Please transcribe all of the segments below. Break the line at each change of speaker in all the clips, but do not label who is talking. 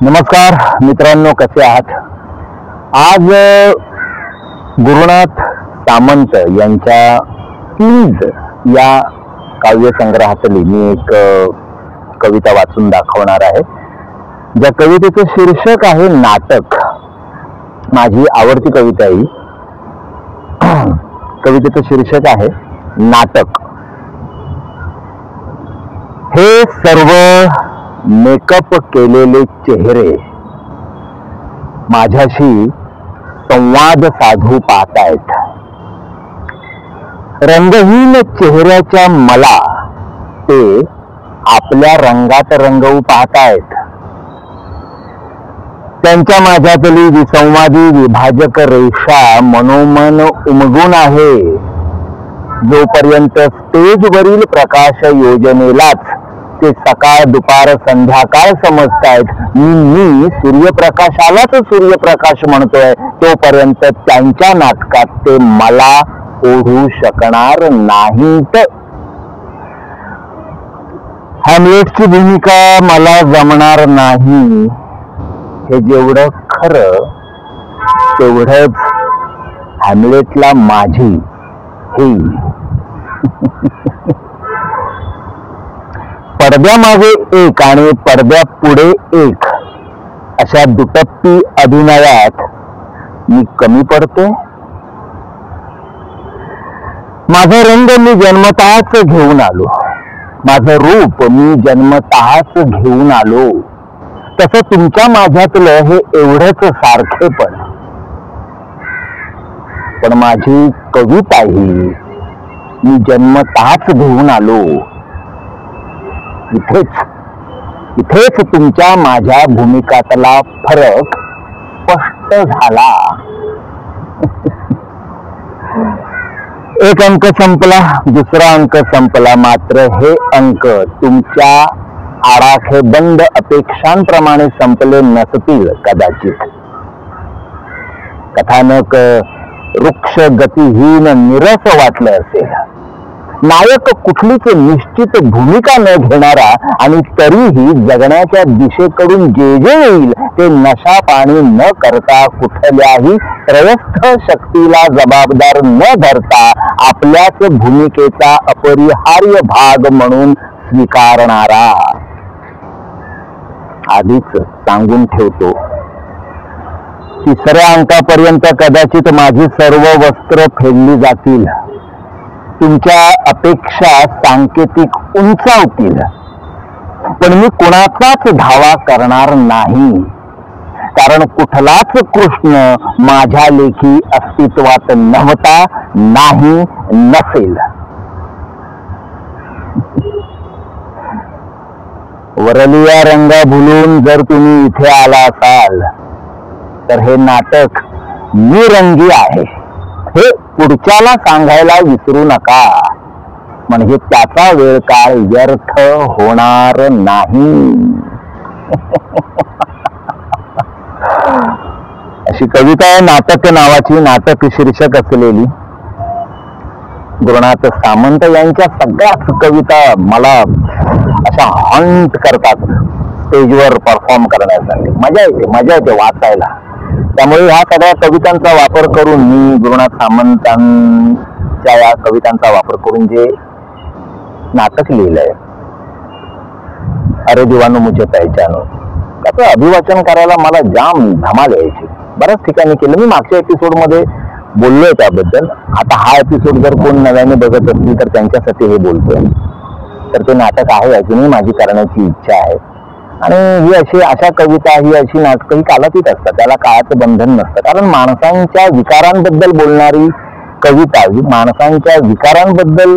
नमस्कार मित्रांनो, कसे आहात? आज गुरुनाथ सामंत यांच्या प्लीज या काव्यसंग्रहातली मी एक कविता वाचून दाखवणार आहे, ज्या कवितेचं शीर्षक आहे नाटक. माझी आवडती कविता ही. कवितेचं शीर्षक आहे नाटक. हे सर्व मेकअप केलेले चेहरे माझ्याशी संवाद साधू पाहतायत. रंगहीन चेहऱ्याच्या मला ते आपल्या रंगात रंगवू पाहतायत. त्यांच्या माझ्यातली विसंवादी विभाजक रेषा मनोमन उमगून आहे. जोपर्यंत स्टेजवरील प्रकाश योजनेलाच ते सकाळ दुपार संध्याकाळ समजतायत, मी सूर्यप्रकाशालाच सूर्यप्रकाश म्हणतोय, तोपर्यंत त्यांच्या नाटकात ते मला ओढू शकणार नाहीत. हॅमलेटची भूमिका मला जमणार नाही, हे जेवढं खरं तेवढंच हॅमलेटला माझी ही. पडद्यामागे एक आणि पडद्या पुढे एक अशा दुटप्पी अभिनयात मी कमी पडतो. माझा रंग मी जन्मतःच घेऊन आलो, माझं रूप मी जन्मतःच घेऊन आलो. तसं तुमच्या माझ्यातलं हे एवढंच सारखेपण. पण माझी कविताही मी जन्मतःच घेऊन आलो. इथेच तुमच्या माझ्या भूमिकातला फरक स्पष्ट झाला. एक अंक संपला, दुसरा अंक संपला. मात्र हे अंक तुमच्या आडाखेबंद अपेक्षांप्रमाणे संपले नसतील कदाचित. कथानक वृक्ष गतिहीन निरस वाटलं असेल. नायक कुठलीच निश्चित भूमिका न घेणारा आणि तरीही जगण्याच्या दिशेकडून जे येईल ते नशा पाणी न करता, कुठल्याही त्रयस्थ शक्तीला जबाबदार न धरता आपल्याच भूमिकेचा अपरिहार्य भाग म्हणून स्वीकारणारा. आधीच सांगून ठेवतो, तिसऱ्या अंकापर्यंत कदाचित माझी सर्व वस्त्र फेडली जातील. तुमच्या अपेक्षा सांकेतिक उंचावतील, पण मी कुणाचाच धावा करणार नाही. कारण कुठलाच कृष्ण माझ्या लेखी अस्तित्वात नव्हता, नाही, नसेल. वरलिया रंगा भुलून जर तुम्ही इथे आला असाल तर हे नाटक निरंगी आहे, हे पुढच्याला सांगायला विसरू नका. म्हणजे त्याचा वेळ काळ व्यर्थ होणार नाही. अशी कविता आहे नाटक नावाची. नाटक शीर्षक असलेली. गुरुनाथ सामंत यांच्या सगळ्याच कविता मला अशा हंट करतात स्टेजवर परफॉर्म करण्यासाठी. मजा येते वाचायला. त्यामुळे ह्या सगळ्या कवितांचा वापर करून मी गुरुनाथ सामंतांच्या या कवितांचा वापर करून जे नाटक लिहिलंय, अरे दिवानो मुझे पहचानो, त्याचं अभिवाचन करायला मला जाम धमाल यायची. बऱ्याच ठिकाणी केलं मी. मागच्या एपिसोडमध्ये बोललोय त्याबद्दल. आता हा एपिसोड जर कोण नव्याने बघत असतील तर त्यांच्यासाठी हे बोलतोय. तर ते नाटक आहे अजूनही माझी करण्याची इच्छा आहे. आणि ही अशा कविता, ही अशी नाटकं ही कालातीत असतात, त्याला काळाचं बंधन नसतं. कारण माणसांच्या विकारांबद्दल बोलणारी कविता, माणसांच्या विकारांबद्दल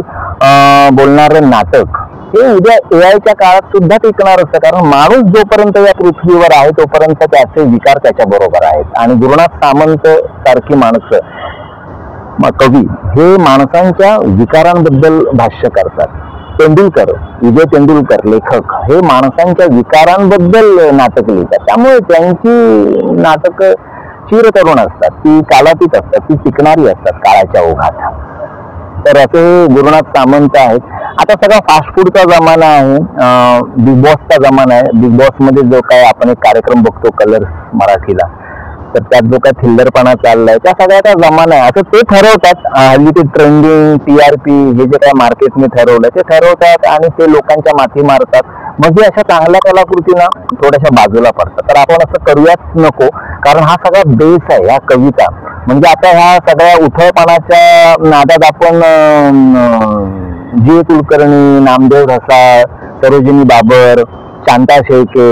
बोलणारं नाटक हे उद्या एआयच्या काळात सुद्धा टिकणार असतं. कारण माणूस जोपर्यंत या पृथ्वीवर आहे तोपर्यंत त्याचे विकार त्याच्या बरोबर आहेत. आणि गुरुनाथ सामंत सारखी माणसं, कवी हे माणसांच्या विकारांबद्दल भाष्य करतात. तेंडुलकर, विजय तेंडुलकर लेखक हे माणसांच्या विकारांबद्दल नाटक लिहितात. त्यामुळे त्यांची नाटक चिरतरुण असतात, ती कालातीत असतात, ती टिकणारी असतात काळाच्या ओघात. तर असे गुरुनाथ सामंत आहेत. आता सगळा फास्ट फूडचा जमाना आहे, बिग बॉसचा जमाना आहे. बिग बॉस मध्ये जो काय आपण एक कार्यक्रम बघतो कलर्स मराठीला, तर त्यात जो काय थिल्लरपणा चाललाय त्या सगळ्याचा जमाना आहे असं ते ठरवतात. हल्ली ते ट्रेंडिंग TRP हे जे काय मार्केटने ठरवलं ते ठरवतात आणि ते लोकांच्या माथी मारतात. म्हणजे अशा चांगल्या कलाकृतींना थोड्याशा बाजूला पडतात. तर आपण असं करूयाच नको, कारण हा सगळा बेस आहे ह्या कविता. म्हणजे आता ह्या सगळ्या उथळपणाच्या नादात आपण J. कुलकर्णी, नामदेव ढसाळ, सरोजिनी बाबर, शांता शेळके,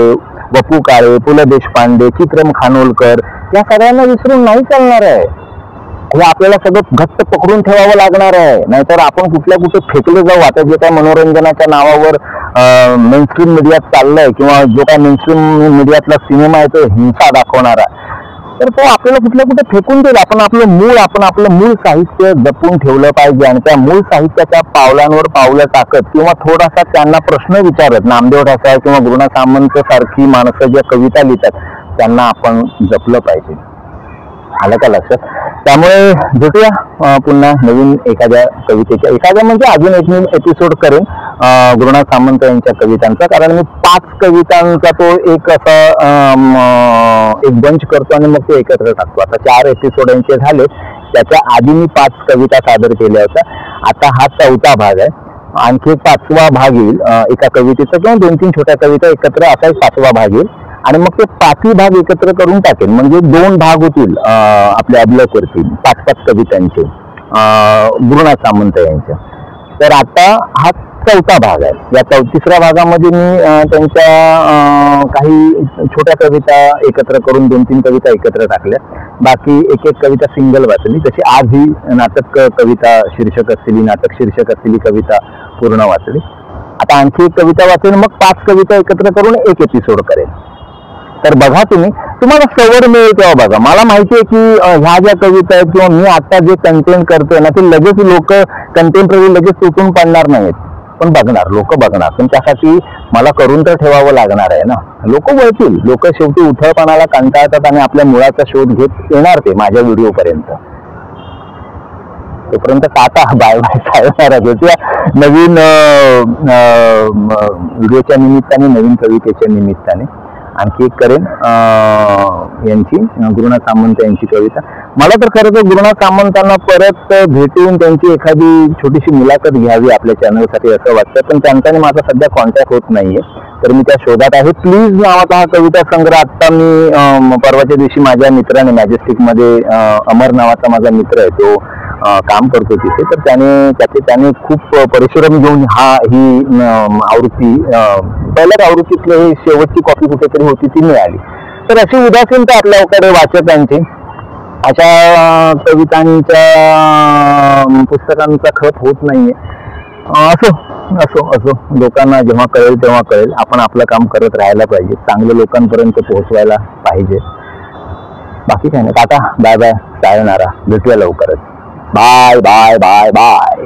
वपू काळे, पु ल देशपांडे, चित्रम खानोलकर या सगळ्यांना विसरून नाही चालणार आहे. हे आपल्याला सगळं घट्ट पकडून ठेवावं लागणार आहे, नाहीतर आपण कुठल्या कुठे फेकले जाऊ. आता जे काय मनोरंजनाच्या नावावर मेनस्ट्रीम मीडियात चाललंय किंवा जो काय मेनस्ट्रीम मीडियातला सिनेमा आहे तो हिंसा दाखवणारा, तर तो आपल्याला कुठल्या कुठे फेकून देईल. आपण आपलं मूळ साहित्य जपून ठेवलं पाहिजे आणि त्या मूळ साहित्याच्या पावलांवर पावलं टाकत किंवा थोडासा त्यांना प्रश्न विचारत, नामदेव ढसाळ किंवा गुरुना सामंत सारखी माणसं ज्या कविता लिहितात त्यांना आपण जपलं पाहिजे. आलं का लक्षात? त्यामुळे भेटूया पुन्हा नवीन एखाद्या कवितेच्या, एखाद्या म्हणजे अजून एक मी एपिसोड करेन गुरुनाथ सामंत यांच्या कवितांचा, कारण मी 5 कवितांचा तो एक असा एक बंच करतो आणि मग ते एकत्र टाकतो. आता 4 एपिसोड यांचे झाले, त्याच्या आधी मी 5 कविता सादर केल्या होत्या. आता हा 4था भाग आहे. आणखी एक 5वा भाग येईल एका कवितेचा किंवा 2-3 छोट्या कविता एकत्र, असा एक 5वा भाग येईल आणि मग ते 5ही भाग एकत्र करून टाकेल. म्हणजे 2 भाग होतील आपल्या अबलकवरती 5-5 कवितांचे गुरुनाथ सामंत यांच्या. तर आता हा 4था भाग आहे. या 3ऱ्या भागामध्ये मी त्यांच्या काही छोट्या कविता एकत्र करून 2-3 कविता एकत्र टाकल्या. बाकी एक कविता सिंगल वाचली. तशी आज ही नाटक कविता शीर्षक असलेली, नाटक शीर्षक असलेली कविता पूर्ण वाचली. आता आणखी एक कविता वाचेल, मग 5 कविता एकत्र करून एक एपिसोड करेल. तर बघा, तुम्हाला सवड मिळेल तेव्हा बघा. मला माहिती आहे की ह्या ज्या कविता आहेत किंवा मी आता जे कंटेंट करतोय ना, ते लगेच लोक कंटेम्पररी लगेच तुटून पडणार नाहीत, पण लोक बघणार. पण त्यासाठी मला करून तर ठेवावं लागणार आहे ना. लोक वळतील, लोक शेवटी उथळपणाला कंटाळतात आणि आपल्या मुळाचा शोध घेत येणार ते माझ्या व्हिडिओ पर्यंत. तोपर्यंत टाटा, बाय बाय, सायनारा. भेटूया नवीन व्हिडिओच्या निमित्ताने, नवीन कवितेच्या निमित्ताने. आणखी एक करेन यांची, गुरुनाथ सामंत यांची कविता. मला तर खरं तर गुरुनाथ सामंतांना परत भेटून त्यांची एखादी छोटीशी मुलाखत घ्यावी आपल्या चॅनलसाठी असं वाटतं, पण त्यांचा माझा सध्या कॉन्टॅक्ट होत नाहीये. तर मी त्या शोधात आहे. प्लीज नावाचा हा कविता संग्रह आता मी परवाच्या दिवशी माझ्या मित्राने मॅजेस्टिकमध्ये, अमर नावाचा माझा मित्र आहे, तो काम करतो तिथे, तर त्याने खूप परिश्रम घेऊन ही आवृत्ती, पहिल्याच आवृत्तीतलं हे शेवटची कॉपी कुठेतरी होती ती मिळाली. तर अशी उदासीनता आपल्याकडे वाचकांची अशा कवितांच्या पुस्तकांचा खप होत नाहीये. असो लोकांना जेव्हा कळेल तेव्हा कळेल. आपण आपलं काम करत राहायला पाहिजे, चांगलं लोकांपर्यंत पोहोचवायला पाहिजे. बाकी काय नाही. Tata, bye bye, sayonara. भेटूया लवकरच. Bye bye bye bye.